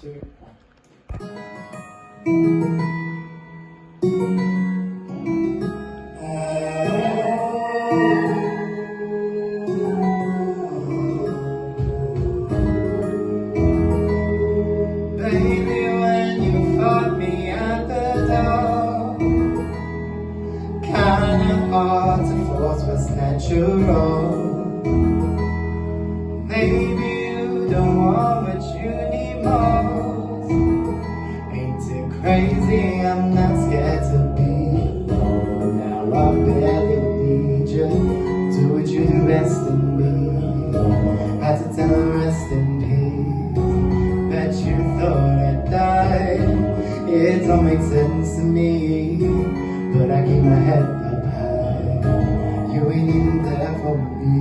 2, 1. Baby, when you fought me at the door, kinda hard to force what's natural. Maybe you don't want what you need most. Ain't it crazy? I'm not scared to be alone. Now I barely need you. Do what you do best in me. Had to tell her rest in peace. Bet you thought I died. It don't make sense to me, but I keep my head up high. You ain't even there for me.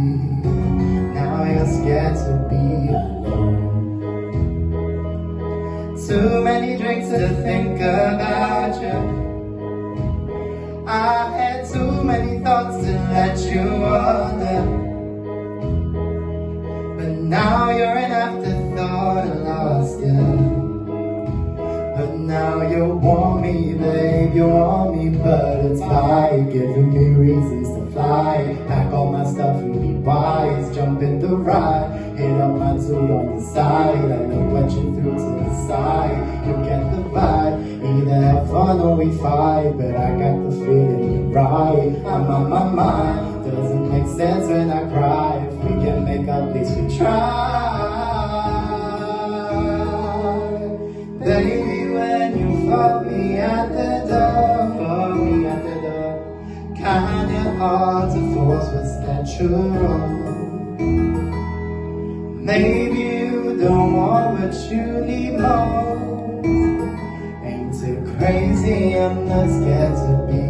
Now you're scared to be alone. Too many drinks to think about you. I had too many thoughts to let you wonder, but now you're an afterthought. I lost you. But now you want me, babe, you want me, but it's fine. Giving me reasons to fly. Pack all my stuff and be wise. Jump in the ride, hit up my dude on the side. Let me wet you through to the side. You get the vibe, either have fun or we fight. But I got the feeling you're right. I'm on my mind, doesn't make sense when I cry. If we can make up, at least we try. Baby, when you fought me at the door, kinda hard to force what's natural. Maybe you don't want what you need most. Ain't it crazy? I'm not scared to be.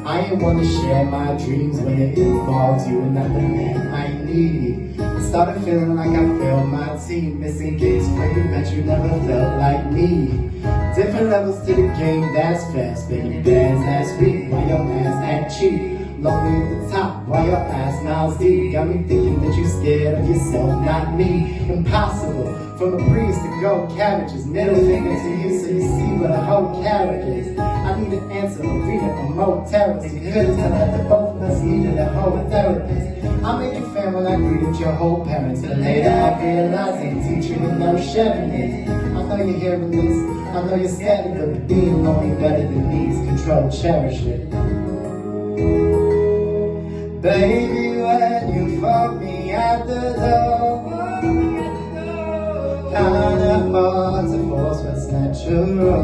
I ain't wanna share my dreams when it involves you, and not the man I need. I started feeling like I failed my team, missing games for you, bet you never felt like me. Different levels to the game, that's fast. Spinning bands last week, why your ass act cheap? Lonely at the top, why your ass miles deep? Got me thinking that you scared of yourself, not me. Impossible, from a breeze to go cabbages. Middle finger to you so you see what a whole carrot is. I need an answer, a reader, a motel. You couldn't tell that the both of us needed a whole therapist. I make you fan when I greeted your whole parents, but later I realized they teach you to know sharing it. I know you're hearing this, I know you're scared, but being lonely better than these. Control, cherish it. Baby, when you fought me at the door, kinda hard to force what's natural.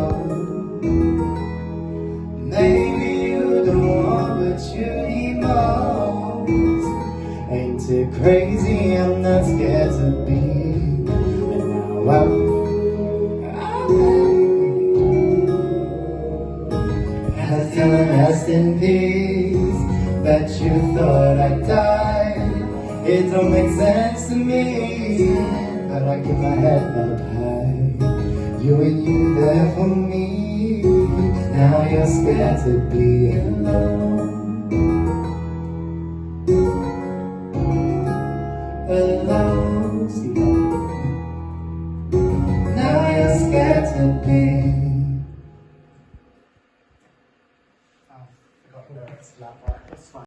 Maybe you don't want what you need most. Ain't it crazy? I'm not scared to be. And now I tell her rest in peace. Bet you thought I died. It don't make sense to me, but I keep my head up high. You and you there for me. Now you're scared to be alone. Alone. Now you're scared to be